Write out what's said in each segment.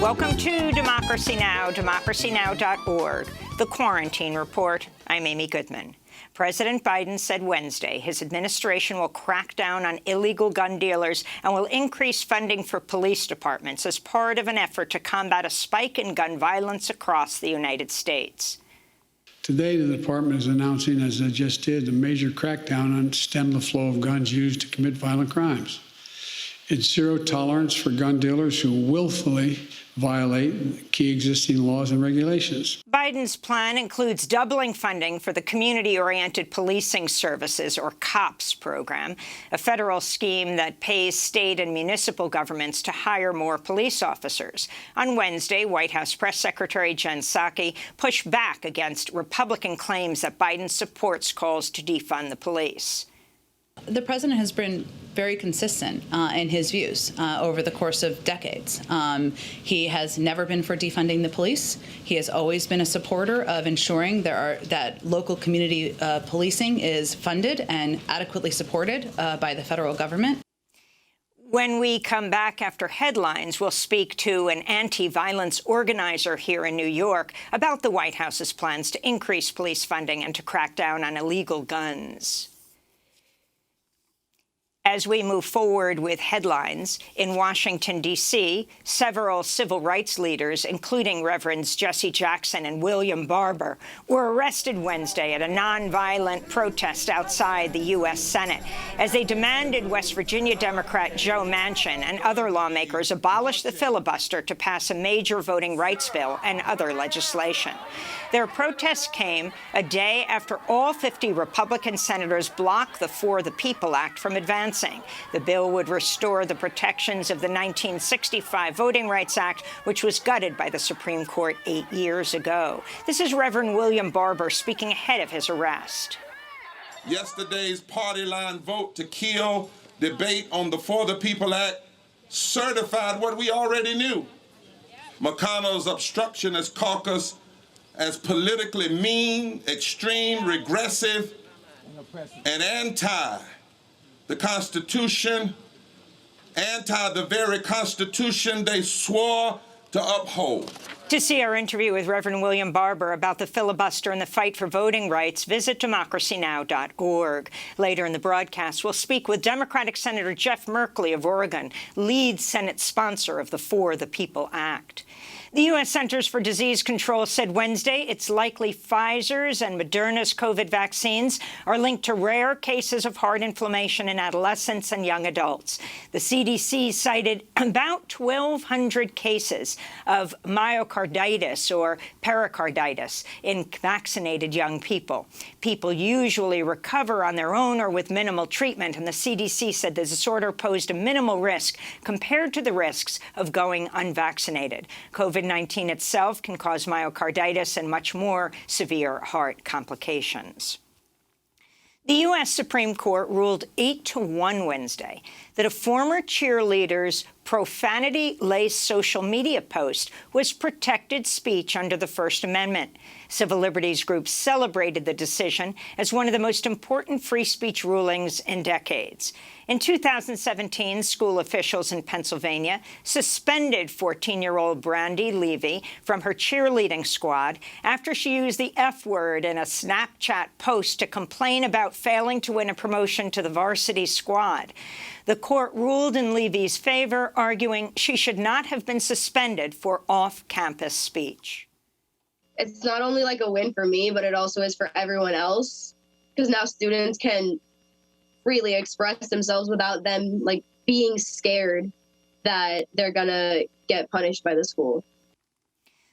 Welcome to Democracy Now!, democracynow.org, The Quarantine Report. I'm Amy Goodman. President Biden said Wednesday his administration will crack down on illegal gun dealers and will increase funding for police departments as part of an effort to combat a spike in gun violence across the United States. Today, the department is announcing, as they just did, a major crackdown on stem the flow of guns used to commit violent crimes. It's zero tolerance for gun dealers who willfully violate key existing laws and regulations. Biden's plan includes doubling funding for the Community-Oriented Policing Services, or COPS program, a federal scheme that pays state and municipal governments to hire more police officers. On Wednesday, White House Press Secretary Jen Psaki pushed back against Republican claims that Biden supports calls to defund the police. The president has been very consistent in his views over the course of decades. He has never been for defunding the police. He has always been a supporter of ensuring that local community policing is funded and adequately supported by the federal government. When we come back after headlines, we'll speak to an anti-violence organizer here in New York about the White House's plans to increase police funding and to crack down on illegal guns. As we move forward with headlines, in Washington, D.C., several civil rights leaders, including Reverends Jesse Jackson and William Barber, were arrested Wednesday at a nonviolent protest outside the U.S. Senate as they demanded West Virginia Democrat Joe Manchin and other lawmakers abolish the filibuster to pass a major voting rights bill and other legislation. Their protest came a day after all 50 Republican senators blocked the For the People Act from advancing. The bill would restore the protections of the 1965 Voting Rights Act, which was gutted by the Supreme Court 8 years ago. This is Reverend William Barber speaking ahead of his arrest. Yesterday's party line vote to kill debate on the For the People Act certified what we already knew. McConnell's obstructionist caucus as politically mean, extreme, regressive, and anti the Constitution, anti the very Constitution they swore to uphold. To see our interview with Reverend William Barber about the filibuster and the fight for voting rights, visit democracynow.org. Later in the broadcast, we'll speak with Democratic Senator Jeff Merkley of Oregon, lead Senate sponsor of the For the People Act. The U.S. Centers for Disease Control said Wednesday it's likely Pfizer's and Moderna's COVID vaccines are linked to rare cases of heart inflammation in adolescents and young adults. The CDC cited about 1,200 cases of myocarditis or pericarditis in vaccinated young people. People usually recover on their own or with minimal treatment, and the CDC said the disorder posed a minimal risk compared to the risks of going unvaccinated. COVID-19 itself can cause myocarditis and much more severe heart complications. The U.S. Supreme Court ruled 8-1 Wednesday that a former cheerleader's profanity-laced social media post was protected speech under the First Amendment. Civil liberties groups celebrated the decision as one of the most important free speech rulings in decades. In 2017, school officials in Pennsylvania suspended 14-year-old Brandy Levy from her cheerleading squad after she used the F word in a Snapchat post to complain about failing to win a promotion to the varsity squad. The court ruled in Levy's favor, arguing she should not have been suspended for off-campus speech. It's not only like a win for me, but it also is for everyone else, because now students can freely express themselves without them like being scared that they're gonna get punished by the school.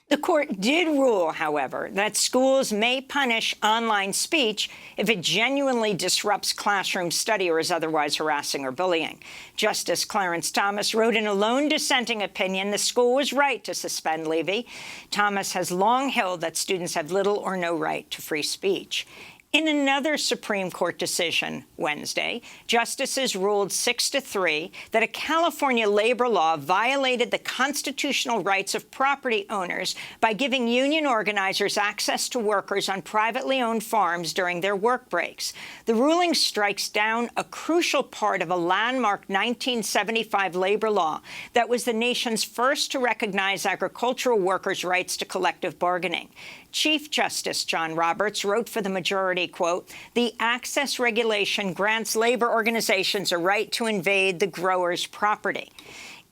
The court did rule, however, that schools may punish online speech if it genuinely disrupts classroom study or is otherwise harassing or bullying. Justice Clarence Thomas wrote in a lone dissenting opinion the school was right to suspend Levy. Thomas has long held that students have little or no right to free speech. In another Supreme Court decision Wednesday, justices ruled 6-3 that a California labor law violated the constitutional rights of property owners by giving union organizers access to workers on privately owned farms during their work breaks. The ruling strikes down a crucial part of a landmark 1975 labor law that was the nation's first to recognize agricultural workers' rights to collective bargaining. Chief Justice John Roberts wrote for the majority, quote, "The access regulation grants labor organizations a right to invade the grower's property."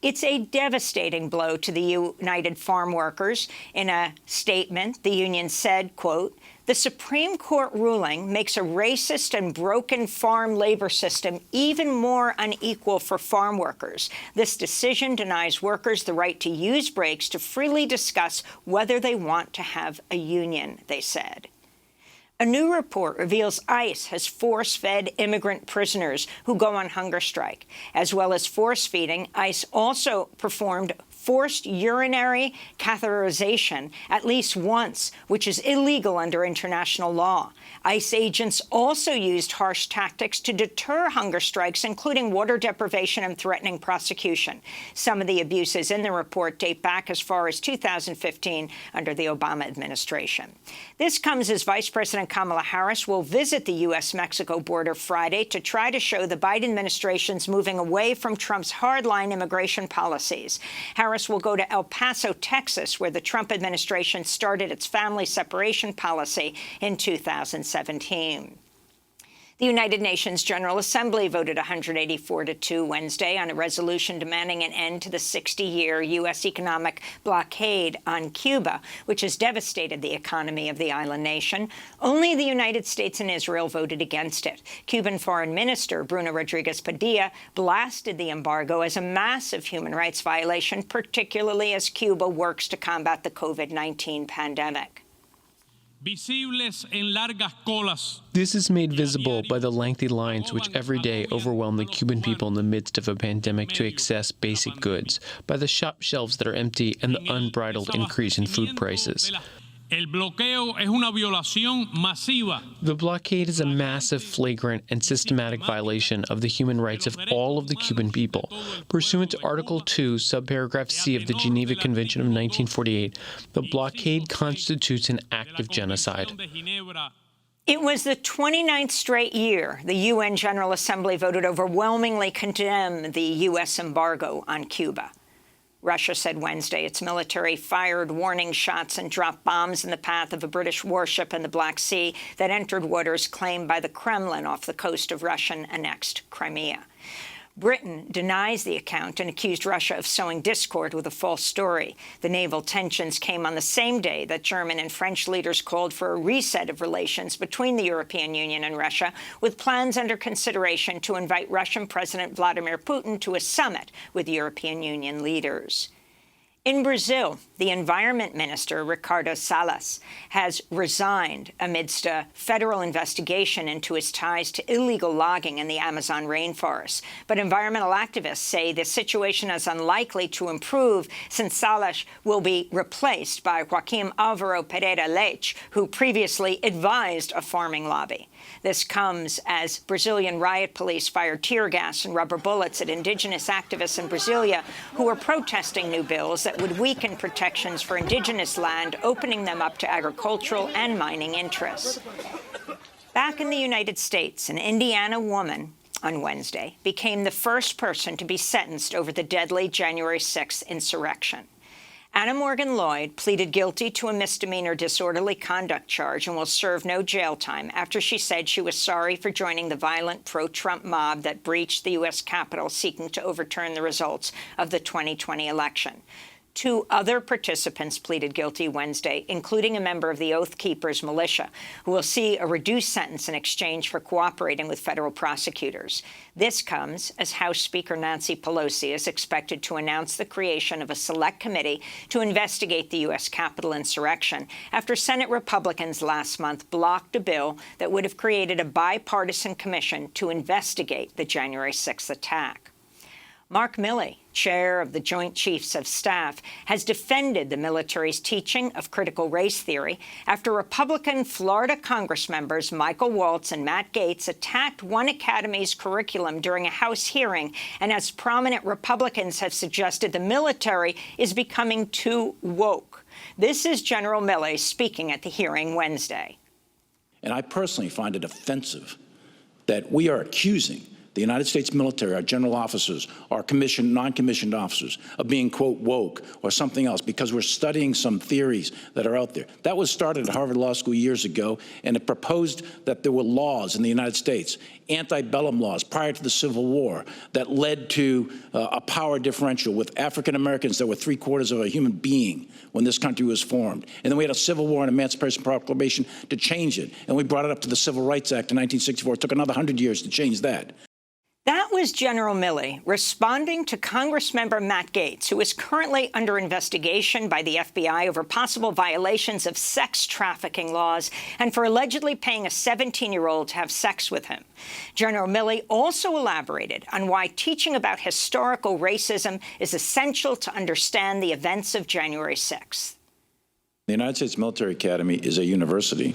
It's a devastating blow to the United Farm Workers. In a statement, the union said, quote, "The Supreme Court ruling makes a racist and broken farm labor system even more unequal for farm workers. This decision denies workers the right to use breaks to freely discuss whether they want to have a union," they said. A new report reveals ICE has force-fed immigrant prisoners who go on hunger strike. As well as force-feeding, ICE also performed forced urinary catheterization at least once, which is illegal under international law. ICE agents also used harsh tactics to deter hunger strikes, including water deprivation and threatening prosecution. Some of the abuses in the report date back as far as 2015 under the Obama administration. This comes as Vice President Kamala Harris will visit the U.S.-Mexico border Friday to try to show the Biden administration's moving away from Trump's hardline immigration policies. Harris will go to El Paso, Texas, where the Trump administration started its family separation policy in 2017. The United Nations General Assembly voted 184-2 Wednesday on a resolution demanding an end to the 60-year U.S. economic blockade on Cuba, which has devastated the economy of the island nation. Only the United States and Israel voted against it. Cuban Foreign Minister Bruno Rodriguez Padilla blasted the embargo as a massive human rights violation, particularly as Cuba works to combat the COVID-19 pandemic. This is made visible by the lengthy lines which every day overwhelm the Cuban people in the midst of a pandemic to access basic goods, by the shop shelves that are empty and the unbridled increase in food prices. The blockade is a massive, flagrant, and systematic violation of the human rights of all of the Cuban people. Pursuant to Article 2, subparagraph C of the Geneva Convention of 1948, the blockade constitutes an act of genocide. It was the 29th straight year the UN General Assembly voted overwhelmingly condemn the U.S. embargo on Cuba. Russia said Wednesday its military fired warning shots and dropped bombs in the path of a British warship in the Black Sea that entered waters claimed by the Kremlin off the coast of Russian-annexed Crimea. Britain denies the account and accused Russia of sowing discord with a false story. The naval tensions came on the same day that German and French leaders called for a reset of relations between the European Union and Russia, with plans under consideration to invite Russian President Vladimir Putin to a summit with European Union leaders. In Brazil, the Environment Minister, Ricardo Salles, has resigned amidst a federal investigation into his ties to illegal logging in the Amazon rainforest. But environmental activists say the situation is unlikely to improve since Salles will be replaced by Joaquim Alvaro Pereira Leite, who previously advised a farming lobby. This comes as Brazilian riot police fired tear gas and rubber bullets at indigenous activists in Brasilia who were protesting new bills that would weaken protections for indigenous land, opening them up to agricultural and mining interests. Back in the United States, an Indiana woman on Wednesday became the first person to be sentenced over the deadly January 6th insurrection. Anna Morgan Lloyd pleaded guilty to a misdemeanor disorderly conduct charge and will serve no jail time after she said she was sorry for joining the violent pro-Trump mob that breached the U.S. Capitol seeking to overturn the results of the 2020 election. Two other participants pleaded guilty Wednesday, including a member of the Oath Keepers militia, who will see a reduced sentence in exchange for cooperating with federal prosecutors. This comes as House Speaker Nancy Pelosi is expected to announce the creation of a select committee to investigate the U.S. Capitol insurrection after Senate Republicans last month blocked a bill that would have created a bipartisan commission to investigate the January 6th attack. Mark Milley, chair of the Joint Chiefs of Staff, has defended the military's teaching of critical race theory after Republican Florida Congress members Michael Waltz and Matt Gaetz attacked one academy's curriculum during a House hearing, and as prominent Republicans have suggested, the military is becoming too woke. This is General Milley speaking at the hearing Wednesday. And I personally find it offensive that we are accusing the United States military, our general officers, our commissioned, non-commissioned officers, of being, quote, woke or something else because we're studying some theories that are out there. That was started at Harvard Law School years ago, and it proposed that there were laws in the United States, antebellum laws prior to the Civil War, that led to a power differential with African Americans that were 3/4 of a human being when this country was formed. And then we had a Civil War and Emancipation Proclamation to change it. And we brought it up to the Civil Rights Act in 1964. It took another 100 years to change that. That was General Milley responding to Congressmember Matt Gaetz, who is currently under investigation by the FBI over possible violations of sex trafficking laws and for allegedly paying a 17-year-old to have sex with him. General Milley also elaborated on why teaching about historical racism is essential to understand the events of January 6th. The United States Military Academy is a university,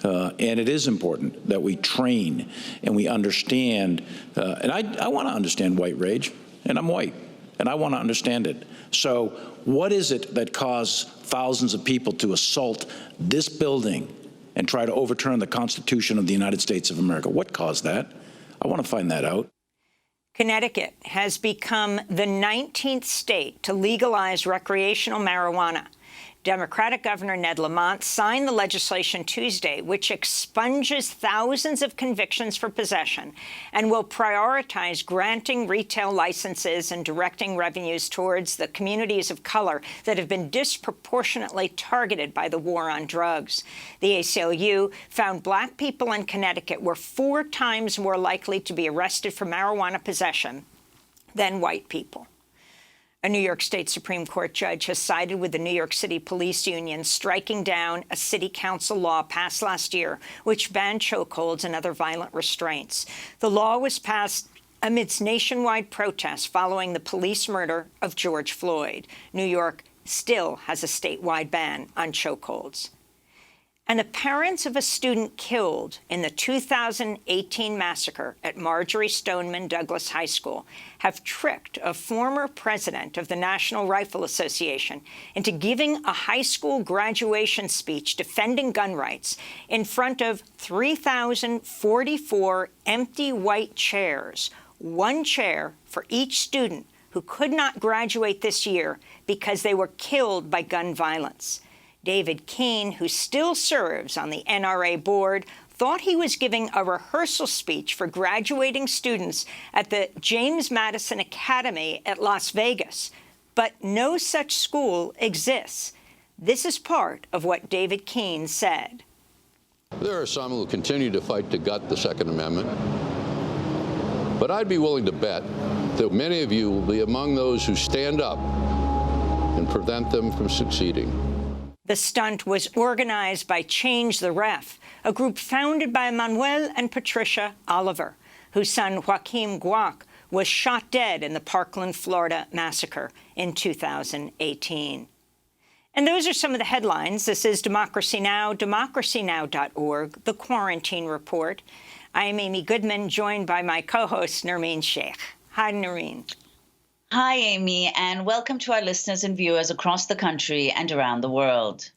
and it is important that we train and we understand. And I want to understand white rage, and I'm white, and I want to understand it. So what is it that caused thousands of people to assault this building and try to overturn the Constitution of the United States of America? What caused that? I want to find that out. Connecticut has become the 19th state to legalize recreational marijuana. Democratic Governor Ned Lamont signed the legislation Tuesday, which expunges thousands of convictions for possession and will prioritize granting retail licenses and directing revenues towards the communities of color that have been disproportionately targeted by the war on drugs. The ACLU found Black people in Connecticut were 4 times more likely to be arrested for marijuana possession than white people. A New York State Supreme Court judge has sided with the New York City Police Union, striking down a city council law passed last year, which banned chokeholds and other violent restraints. The law was passed amidst nationwide protests following the police murder of George Floyd. New York still has a statewide ban on chokeholds. And the parents of a student killed in the 2018 massacre at Marjorie Stoneman Douglas High School have tricked a former president of the National Rifle Association into giving a high school graduation speech defending gun rights in front of 3,044 empty white chairs, 1 chair for each student who could not graduate this year because they were killed by gun violence. David Keene, who still serves on the NRA board, thought he was giving a rehearsal speech for graduating students at the James Madison Academy at Las Vegas. But no such school exists. This is part of what David Keene said. There are some who continue to fight to gut the Second Amendment. But I'd be willing to bet that many of you will be among those who stand up and prevent them from succeeding. The stunt was organized by Change the Ref, a group founded by Manuel and Patricia Oliver, whose son Joaquim Guac was shot dead in the Parkland, Florida massacre in 2018. And those are some of the headlines. This is Democracy Now!, democracynow.org, The Quarantine Report. I am Amy Goodman, joined by my co-host, Nermeen Sheikh. Hi, Nermeen. Hi, Amy, and welcome to our listeners and viewers across the country and around the world.